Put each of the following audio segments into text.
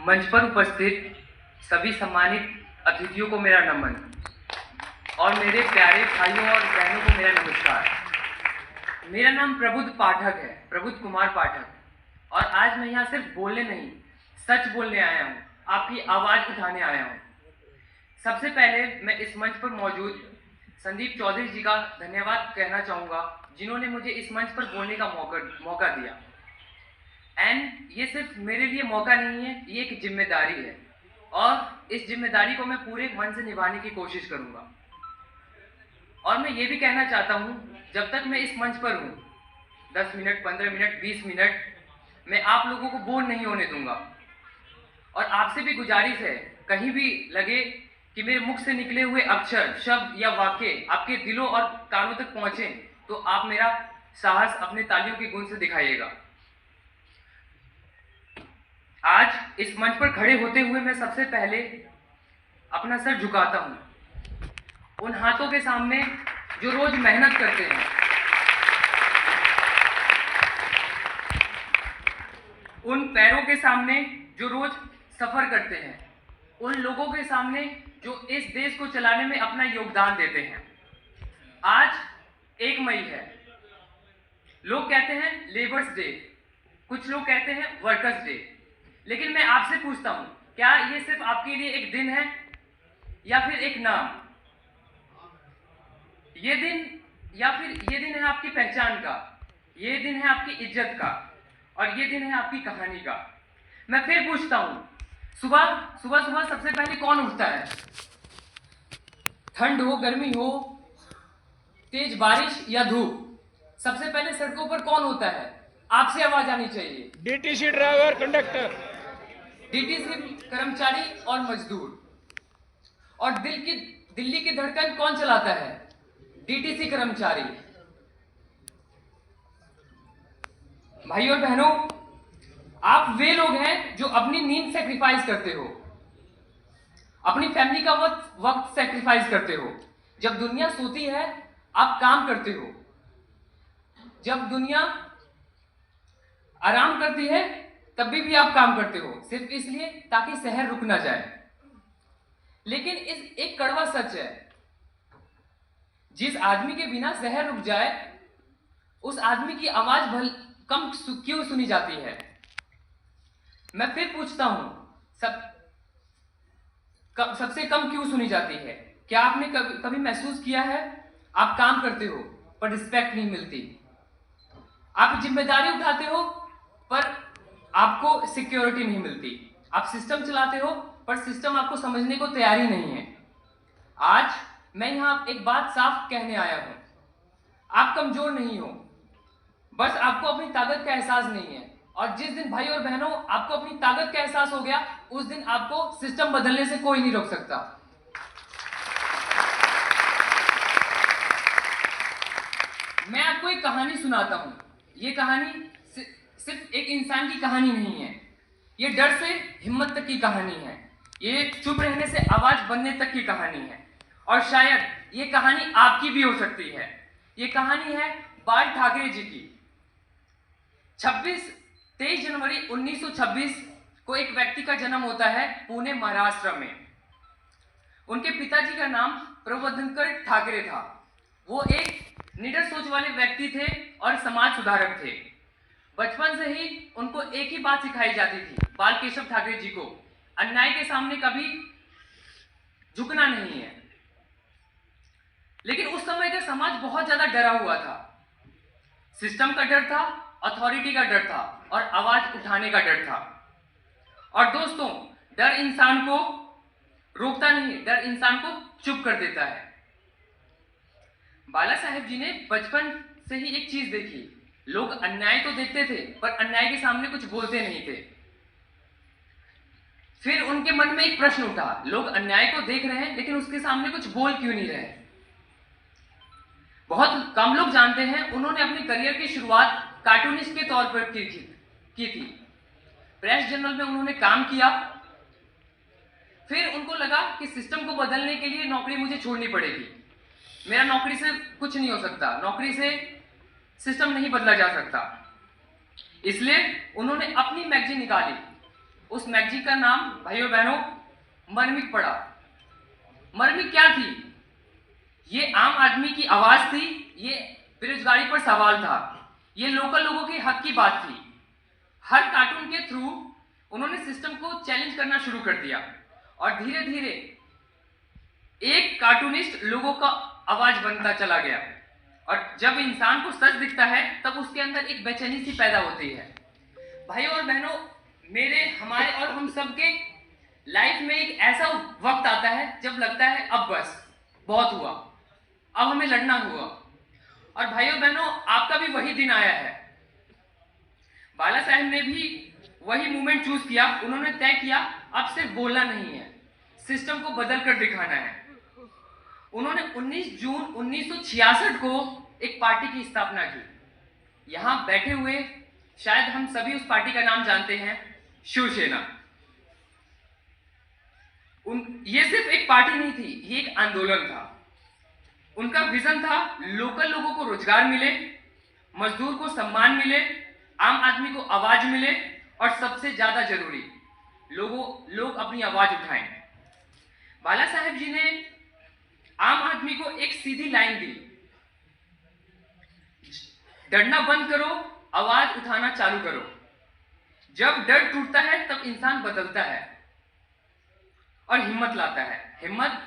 मंच पर उपस्थित सभी सम्मानित अतिथियों को मेरा नमन और मेरे प्यारे भाइयों और बहनों को मेरा नमस्कार। मेरा नाम प्रबुद्ध पाठक है, प्रबुद्ध कुमार पाठक, और आज मैं यहाँ सिर्फ बोलने नहीं, सच बोलने आया हूँ, आपकी आवाज़ उठाने आया हूँ। सबसे पहले मैं इस मंच पर मौजूद संदीप चौधरी जी का धन्यवाद कहना चाहूँगा, जिन्होंने मुझे इस मंच पर बोलने का मौका दिया। एंड ये सिर्फ मेरे लिए मौका नहीं है, ये एक जिम्मेदारी है और इस जिम्मेदारी को मैं पूरे मन से निभाने की कोशिश करूँगा। और मैं ये भी कहना चाहता हूँ, जब तक मैं इस मंच पर हूँ, 10 मिनट, 15 मिनट, 20 मिनट, मैं आप लोगों को बोर नहीं होने दूंगा। और आपसे भी गुजारिश है, कहीं भी लगे कि मेरे मुख से निकले हुए अक्षर, शब्द या वाक्य आपके दिलों और कानों तक पहुंचे, तो आप मेरा साहस अपने तालियों की गूंज से दिखाइएगा। आज इस मंच पर खड़े होते हुए मैं सबसे पहले अपना सर झुकाता हूं उन हाथों के सामने जो रोज मेहनत करते हैं, उन पैरों के सामने जो रोज सफर करते हैं, उन लोगों के सामने जो इस देश को चलाने में अपना योगदान देते हैं। आज 1 मई है, लोग कहते हैं लेबर्स डे, कुछ लोग कहते हैं वर्कर्स डे, लेकिन मैं आपसे पूछता हूं, क्या ये सिर्फ आपके लिए एक दिन है या फिर एक नाम? ये दिन है आपकी पहचान का, ये दिन है आपकी इज्जत का, और ये दिन है आपकी कहानी का। मैं फिर पूछता हूं, सुबह सबसे पहले कौन उठता है? ठंड हो, गर्मी हो, तेज बारिश या धूप, सबसे पहले सड़कों पर कौन होता है? आपसे आवाज आनी चाहिए। डीटीसी ड्राइवर, कंडक्टर, डीटीसी कर्मचारी और मजदूर। और दिल्ली की धड़कन कौन चलाता है? डीटीसी कर्मचारी। भाई और बहनों, आप वे लोग हैं जो अपनी नींद सेक्रीफाइस करते हो, अपनी फैमिली का वक्त सेक्रीफाइस करते हो। जब दुनिया सोती है आप काम करते हो, जब दुनिया आराम करती है तब भी आप काम करते हो, सिर्फ इसलिए ताकि शहर रुक ना जाए। लेकिन इस एक कड़वा सच है, जिस आदमी के बिना शहर रुक जाए उस आदमी की आवाज कम क्यों सुनी जाती है? मैं फिर पूछता हूं, सबसे कम क्यों सुनी जाती है? क्या आपने कभी महसूस किया है, आप काम करते हो पर रिस्पेक्ट नहीं मिलती, आप जिम्मेदारी उठाते हो पर आपको सिक्योरिटी नहीं मिलती, आप सिस्टम चलाते हो पर सिस्टम आपको समझने को तैयार ही नहीं है। आज मैं यहां एक बात साफ कहने आया हूं, आप कमजोर नहीं हो, बस आपको अपनी ताकत का एहसास नहीं है। और जिस दिन भाई और बहनों आपको अपनी ताकत का एहसास हो गया, उस दिन आपको सिस्टम बदलने से कोई नहीं रोक सकता। मैं आपको एक कहानी सुनाता हूं। ये कहानी सिर्फ एक इंसान की कहानी नहीं है, ये डर से हिम्मत तक की कहानी है, ये चुप रहने से आवाज बनने तक की कहानी है, और शायद ये कहानी आपकी भी हो सकती है। ये कहानी है बाल ठाकरे जी की। 23 जनवरी 1926 को एक व्यक्ति का जन्म होता है पुणे, महाराष्ट्र में। उनके पिताजी का नाम प्रबोधनकर ठाकरे था। वो एक निडर सोच वाले व्यक्ति थे और समाज सुधारक थे। बचपन से ही उनको एक ही बात सिखाई जाती थी, बाल केशव ठाकरे जी को, अन्याय के सामने कभी झुकना नहीं है। लेकिन उस समय का समाज बहुत ज्यादा डरा हुआ था। सिस्टम का डर था, अथॉरिटी का डर था, और आवाज उठाने का डर था। और दोस्तों, डर इंसान को रोकता नहीं, डर इंसान को चुप कर देता है। बाला साहेब जी ने बचपन से ही एक चीज देखी, लोग अन्याय तो देखते थे पर अन्याय के सामने कुछ बोलते नहीं थे। फिर उनके मन में एक प्रश्न उठा, लोग अन्याय को देख रहे हैं लेकिन उसके सामने कुछ बोल क्यों नहीं रहे? बहुत कम लोग जानते हैं, उन्होंने अपने करियर की शुरुआत कार्टूनिस्ट के तौर पर की थी। प्रेस जर्नल में उन्होंने काम किया। फिर उनको लगा कि सिस्टम को बदलने के लिए नौकरी मुझे छोड़नी पड़ेगी, मेरा नौकरी से कुछ नहीं हो सकता, नौकरी से सिस्टम नहीं बदला जा सकता। इसलिए उन्होंने अपनी मैगजीन निकाली उस मैगजीन का नाम भाइयों बहनों मर्मिक पड़ा। मर्मिक क्या थी? ये आम आदमी की आवाज थी, ये बेरोजगारी पर सवाल था, ये लोकल लोगों के हक की बात थी। हर कार्टून के थ्रू उन्होंने सिस्टम को चैलेंज करना शुरू कर दिया और धीरे धीरे एक कार्टूनिस्ट लोगों का आवाज बनता चला गया। और जब इंसान को सच दिखता है तब उसके अंदर एक बेचैनी सी पैदा होती है। भाइयों और बहनों, मेरे हमारे और हम सबके लाइफ में एक ऐसा वक्त आता है जब लगता है अब बस बहुत हुआ, अब हमें लड़ना हुआ। और भाइयों बहनों, आपका भी वही दिन आया है। बाला साहेब ने भी वही मूवमेंट चूज किया। उन्होंने तय किया अब सिर्फ बोलना नहीं है, सिस्टम को बदल कर दिखाना है। उन्होंने 19 जून 1966 को एक पार्टी की स्थापना की। यहां बैठे हुए शायद हम सभी उस पार्टी का नाम जानते हैं, शिवसेना। ये सिर्फ एक पार्टी नहीं थी, ये एक आंदोलन था। उनका विजन था लोकल लोगों को रोजगार मिले, मजदूर को सम्मान मिले, आम आदमी को आवाज मिले और सबसे ज्यादा जरूरी लोग अपनी आवाज उठाएं। बाला साहेब जी ने आम आदमी को एक सीधी लाइन दी, डरना बंद करो, आवाज उठाना चालू करो। जब डर टूटता है तब इंसान बदलता है और हिम्मत लाता है। हिम्मत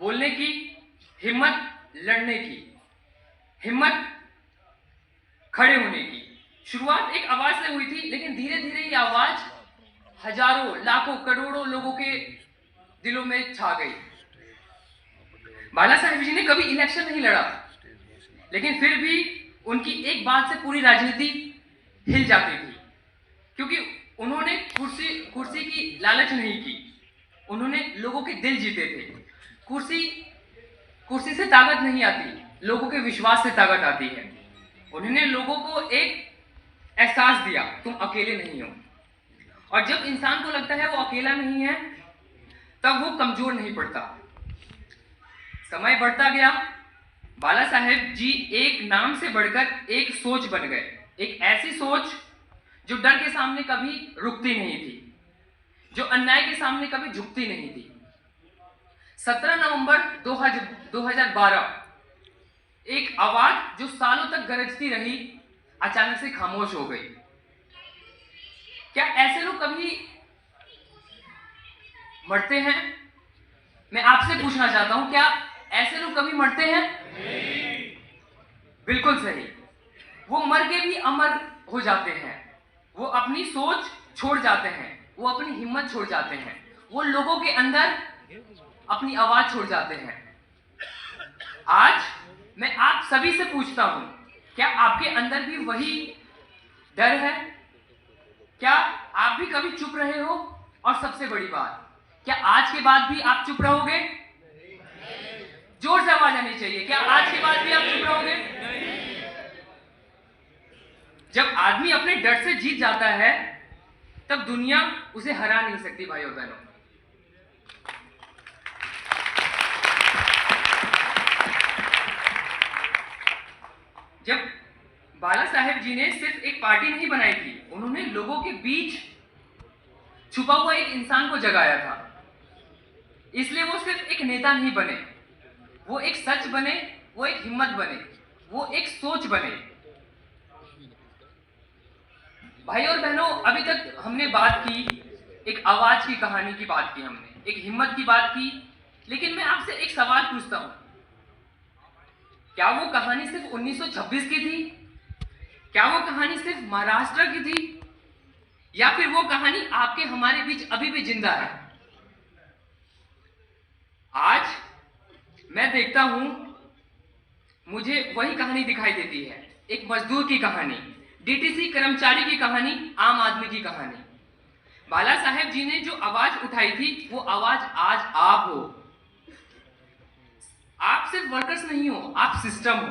बोलने की, हिम्मत लड़ने की, हिम्मत खड़े होने की। शुरुआत एक आवाज से हुई थी, लेकिन धीरे धीरे ये आवाज हजारों, लाखों, करोड़ों लोगों के दिलों में छा गई। बाला साहेब जी ने कभी इलेक्शन नहीं लड़ा, लेकिन फिर भी उनकी एक बात से पूरी राजनीति हिल जाती थी, क्योंकि उन्होंने कुर्सी की लालच नहीं की, उन्होंने लोगों के दिल जीते थे। कुर्सी से ताकत नहीं आती, लोगों के विश्वास से ताकत आती है। उन्होंने लोगों को एक एहसास दिया, तुम अकेले नहीं हो। और जब इंसान को लगता है वो अकेला नहीं है, तब वो कमजोर नहीं पड़ता। समय बढ़ता गया, बाला साहेब जी एक नाम से बढ़कर एक सोच बन गए। एक ऐसी सोच जो डर के सामने कभी रुकती नहीं थी, जो अन्याय के सामने कभी झुकती नहीं थी। 17 नवंबर 2012 एक आवाज जो सालों तक गरजती रही अचानक से खामोश हो गई। क्या ऐसे लोग कभी मरते हैं? मैं आपसे पूछना चाहता हूं, क्या ऐसे लोग कभी मरते हैं? नहीं। बिल्कुल सही। वो मर के भी अमर हो जाते हैं, वो अपनी सोच छोड़ जाते हैं, वो अपनी हिम्मत छोड़ जाते हैं, वो लोगों के अंदर अपनी आवाज छोड़ जाते हैं। आज मैं आप सभी से पूछता हूं, क्या आपके अंदर भी वही डर है? क्या आप भी कभी चुप रहे हो? और सबसे बड़ी बात, क्या आज के बाद भी आप चुप रहोगे? जोर से आवाज आनी चाहिए, क्या आज के बाद भी आप चुप रहोगे? जब आदमी अपने डर से जीत जाता है तब दुनिया उसे हरा नहीं सकती। भाई और बहनों, जब बाला साहेब जी ने सिर्फ एक पार्टी नहीं बनाई थी, उन्होंने लोगों के बीच छुपा हुआ एक इंसान को जगाया था। इसलिए वो सिर्फ एक नेता नहीं बने, वो एक सच बने, वो एक हिम्मत बने, वो एक सोच बने। भाई और बहनों, अभी तक हमने बात की, एक आवाज की कहानी की बात की, हमने एक हिम्मत की बात की, लेकिन मैं आपसे एक सवाल पूछता हूं, क्या वो कहानी सिर्फ 1926 की थी? क्या वो कहानी सिर्फ महाराष्ट्र की थी? या फिर वो कहानी आपके हमारे बीच अभी भी जिंदा है? आज मैं देखता हूं, मुझे वही कहानी दिखाई देती है, एक मजदूर की कहानी, डीटीसी कर्मचारी की कहानी, आम आदमी की कहानी। बाला साहेब जी ने जो आवाज उठाई थी, वो आवाज आज आप हो। आप सिर्फ वर्कर्स नहीं हो, आप सिस्टम हो।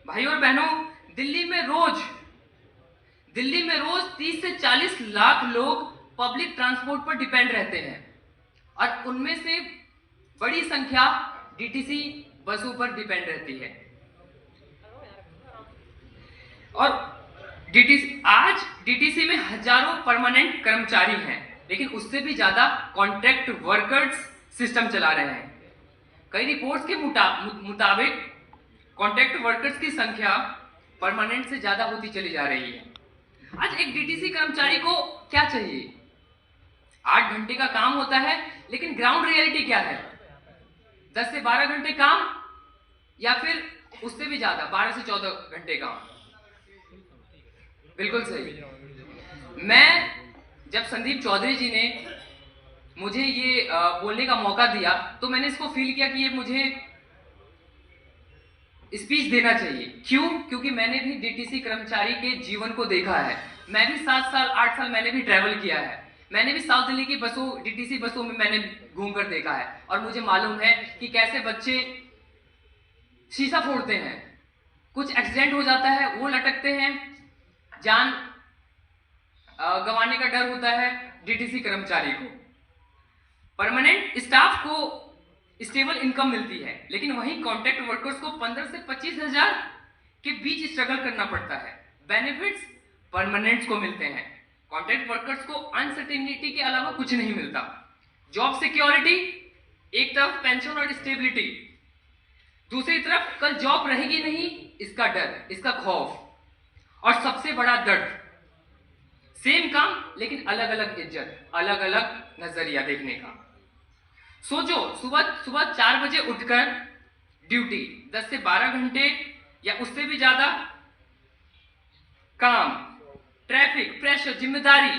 भाई और बहनों, दिल्ली में रोज 30 से 40 लाख लोग पब्लिक ट्रांसपोर्ट पर डिपेंड रहते हैं और उनमें से बड़ी संख्या डीटीसी बसों पर डिपेंड रहती है। और डीटीसी में हजारों परमानेंट कर्मचारी हैं। लेकिन उससे भी ज्यादा कॉन्ट्रैक्ट वर्कर्स सिस्टम चला रहे हैं। कई रिपोर्ट्स के मुताबिक कॉन्ट्रैक्ट वर्कर्स की संख्या परमानेंट से ज्यादा होती चली जा रही है। आज एक डीटीसी कर्मचारी को क्या चाहिए? 8 घंटे का काम होता है, लेकिन ग्राउंड रियलिटी क्या है? 10 से 12 घंटे काम, या फिर उससे भी ज्यादा 12 से 14 घंटे काम। बिल्कुल सही। मैं जब संदीप चौधरी जी ने मुझे ये बोलने का मौका दिया, तो मैंने इसको फील किया कि ये मुझे स्पीच देना चाहिए। क्यों? क्योंकि मैंने भी डीटीसी कर्मचारी के जीवन को देखा है। मैं भी 7 साल 8 साल मैंने भी ट्रैवल किया है। मैंने भी साउथ दिल्ली की बसों, डीटीसी बसों में मैंने घूम कर देखा है, और मुझे मालूम है कि कैसे बच्चे शीशा फोड़ते हैं, कुछ एक्सीडेंट हो जाता है, वो लटकते हैं, जान गंवाने का डर होता है डीटीसी कर्मचारी को। परमानेंट स्टाफ को स्टेबल इनकम मिलती है, लेकिन वहीं कॉन्ट्रैक्ट वर्कर्स को 15 से 25 हजार के बीच स्ट्रगल करना पड़ता है। बेनिफिट्स परमानेंट्स को मिलते हैं, कॉन्ट्रैक्ट वर्कर्स को अनसर्टेनिटी के अलावा कुछ नहीं मिलता। जॉब सिक्योरिटी एक तरफ, पेंशन और स्टेबिलिटी दूसरी तरफ, कल जॉब रहेगी नहीं इसका डर, इसका खौफ, और सबसे बड़ा दर्द, सेम काम लेकिन अलग अलग इज्जत, अलग अलग नजरिया देखने का। सोचो, सुबह 4 बजे उठकर ड्यूटी, 10 से 12 घंटे या उससे भी ज्यादा काम, ट्रैफिक, प्रेशर, जिम्मेदारी,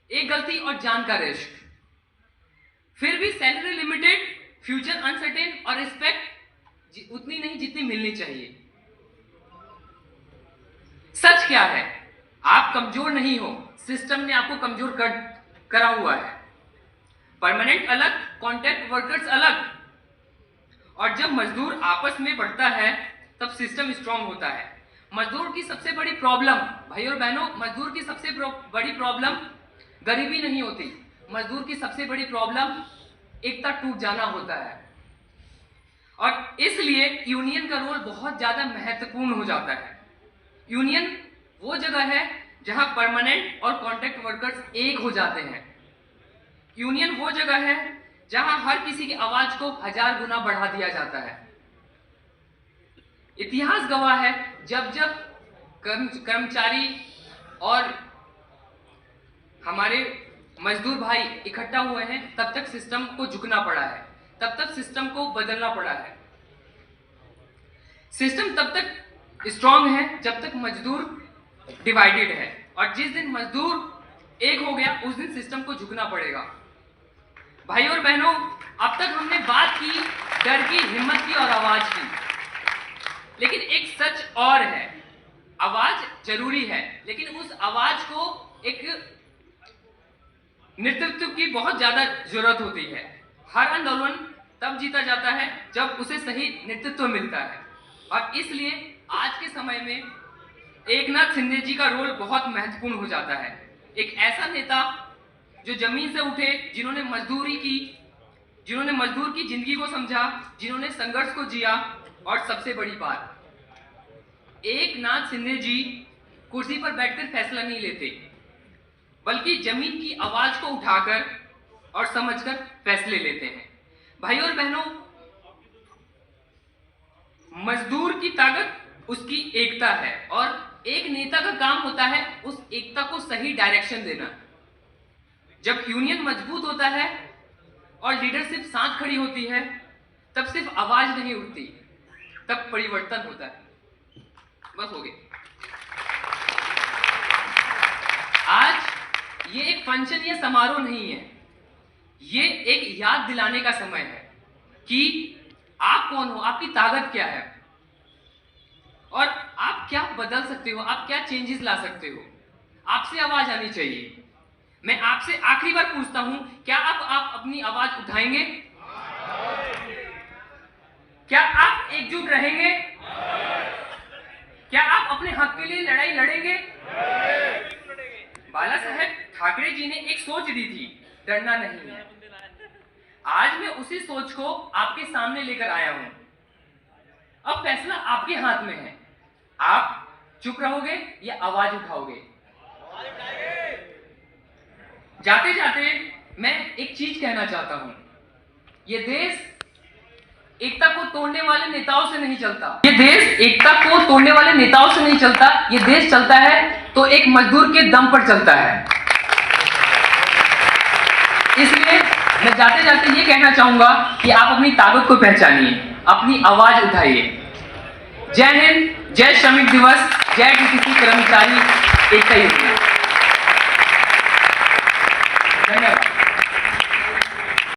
एक गलती और जान का रिस्क, फिर भी सैलरी लिमिटेड, फ्यूचर अनसर्टेन और रिस्पेक्ट उतनी नहीं जितनी मिलनी चाहिए। सच क्या है? आप कमजोर नहीं हो, सिस्टम ने आपको कमजोर करा हुआ है। परमानेंट अलग, कॉन्ट्रैक्ट वर्कर्स अलग, और जब मजदूर आपस में बढ़ता है तब सिस्टम स्ट्रांग होता है। मजदूर की सबसे बड़ी प्रॉब्लम, भाई और बहनों, मजदूर की सबसे बड़ी प्रॉब्लम गरीबी नहीं होती। मजदूर की सबसे बड़ी प्रॉब्लम एकता टूट जाना होता है, और इसलिए यूनियन का रोल बहुत ज्यादा महत्वपूर्ण हो जाता है। यूनियन वो जगह है जहां परमानेंट और कॉन्ट्रैक्ट वर्कर्स एक हो जाते हैं। यूनियन वो जगह है जहां हर किसी की आवाज को 1000 गुना बढ़ा दिया जाता है। इतिहास गवाह है, जब जब कर्मचारी और हमारे मजदूर भाई इकट्ठा हुए हैं, तब तक सिस्टम को झुकना पड़ा है, तब तक सिस्टम को बदलना पड़ा है। सिस्टम तब तक स्ट्रांग है जब तक मजदूर डिवाइडेड है, और जिस दिन मजदूर एक हो गया उस दिन सिस्टम को झुकना पड़ेगा। भाई और बहनों, अब तक हमने बात की डर की, हिम्मत की और आवाज की, लेकिन एक सच और है, आवाज जरूरी है, लेकिन उस आवाज को एक नेतृत्व की बहुत ज्यादा जरूरत होती है। हर आंदोलन तब जीता जाता है जब उसे सही नेतृत्व मिलता है, और इसलिए आज के समय में एकनाथ शिंदे जी का रोल बहुत महत्वपूर्ण हो जाता है। एक ऐसा नेता जो जमीन से उठे, जिन्होंने मजदूर की जिंदगी को समझा, जिन्होंने संघर्ष को जिया, और सबसे बड़ी बात, एकनाथ शिंदे जी कुर्सी पर बैठकर फैसला नहीं लेते, बल्कि जमीन की आवाज को उठाकर और समझकर फैसले लेते हैं। भाई और बहनों, मजदूर की ताकत उसकी एकता है, और एक नेता का काम होता है उस एकता को सही डायरेक्शन देना। जब यूनियन मजबूत होता है और लीडरशिप साथ खड़ी होती है, तब सिर्फ आवाज नहीं उठती, तब परिवर्तन होता है। बस हो गया। आज ये एक फंक्शन या समारोह नहीं है, ये एक याद दिलाने का समय है कि आप कौन हो, आपकी ताकत क्या है, और आप क्या बदल सकते हो, आप क्या चेंजेस ला सकते हो। आपसे आवाज आनी चाहिए। मैं आपसे आखिरी बार पूछता हूं, क्या आप अपनी आवाज उठाएंगे? क्या आप एकजुट रहेंगे? क्या आप अपने हक के लिए लड़ाई लड़ेंगे? बाला साहेब ठाकरे जी ने एक सोच दी थी, डरना नहीं है। आज मैं उसी सोच को आपके सामने लेकर आया हूं। अब फैसला आपके हाथ में है, आप चुप रहोगे या आवाज उठाओगे? जाते जाते मैं एक चीज कहना चाहता हूं, ये देश एकता को तोड़ने वाले नेताओं से नहीं चलता। ये देश एकता को तोड़ने वाले नेताओं से नहीं चलता। ये देश चलता है तो एक मजदूर के दम पर चलता है। इसलिए मैं जाते जाते ये कहना चाहूंगा कि आप अपनी ताकत को पहचानिए, अपनी आवाज उठाइए। जय हिंद, जय श्रमिक दिवस, जय टीटीसी कर्मचारी एकता योजना।